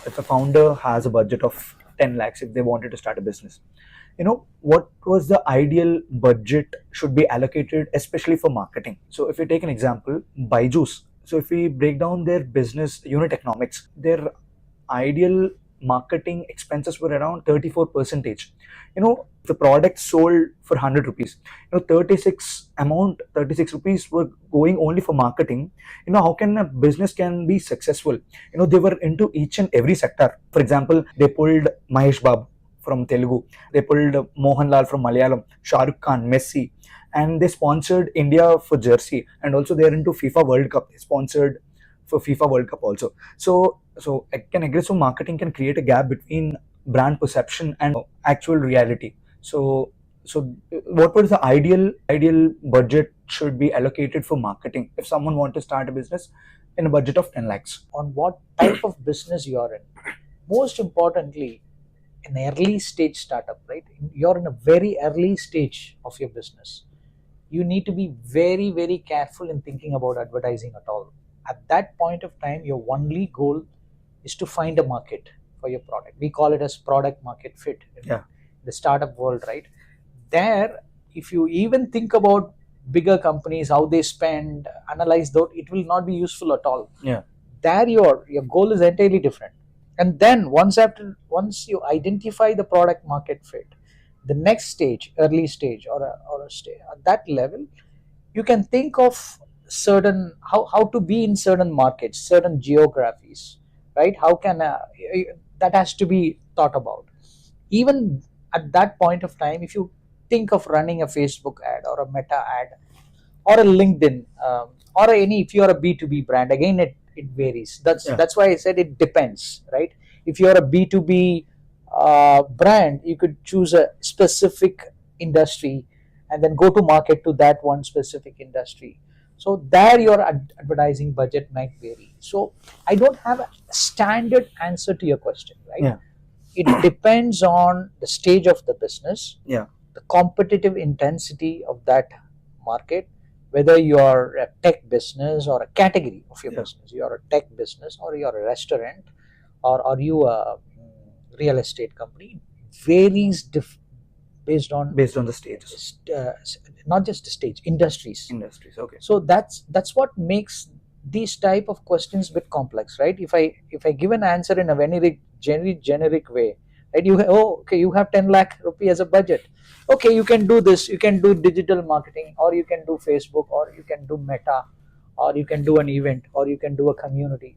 If a founder has a budget of 10 lakhs, if they wanted to start a business, what was the ideal budget should be allocated, especially for marketing? So if we take an example, Byju's, so if we break down their business unit economics, their ideal marketing expenses were around 34 percentage. The product sold for 100 rupees, 36 rupees were going only for marketing. How can a business can be successful? They were into each and every sector. For example, they pulled Mahesh Babu from Telugu, they pulled Mohanlal from Malayalam, Shah Rukh Khan, Messi, and they sponsored India for jersey, and also they are into FIFA World Cup. They sponsored for FIFA World Cup also. So I can agree. So marketing can create a gap between brand perception and actual reality. So what was the ideal budget should be allocated for marketing if someone want to start a business in a budget of 10 lakhs? On what type of business you are in. Most importantly, an early stage startup, right? You're in a very early stage of your business. You need to be very, very careful in thinking about advertising at all. At that point of time, your only goal is to find a market for your product. We call it as product market fit in Yeah. the startup world, right? There, if you even think about bigger companies, how they spend, analyze that, it will not be useful at all. Yeah. There, your goal is entirely different. And then once you identify the product market fit, the next stage, early stage, or a stage at that level, you can think of certain how to be in certain markets, certain geographies, right? How can that has to be thought about. Even at that point of time, if you think of running a Facebook ad or a Meta ad or a LinkedIn, or any, if you're a B2B brand, again it varies. That's why I said it depends, right? If you're a B2B brand, you could choose a specific industry and then go to market to that one specific industry. So there your advertising budget might vary. So I don't have a standard answer to your question, right? Yeah. It depends on the stage of the business, Yeah. the competitive intensity of that market, whether you are a tech business or a category of your business. You are a tech business or you are a restaurant, or are you a real estate company? Varies based on The stages. not just the stage, industries. Okay. So that's what makes these type of questions a bit complex, right? If I give an answer in a very generic way, right? Okay, you have 10 lakh rupee as a budget. Okay, you can do this. You can do digital marketing, or you can do Facebook, or you can do Meta, or you can do an event, or you can do a community.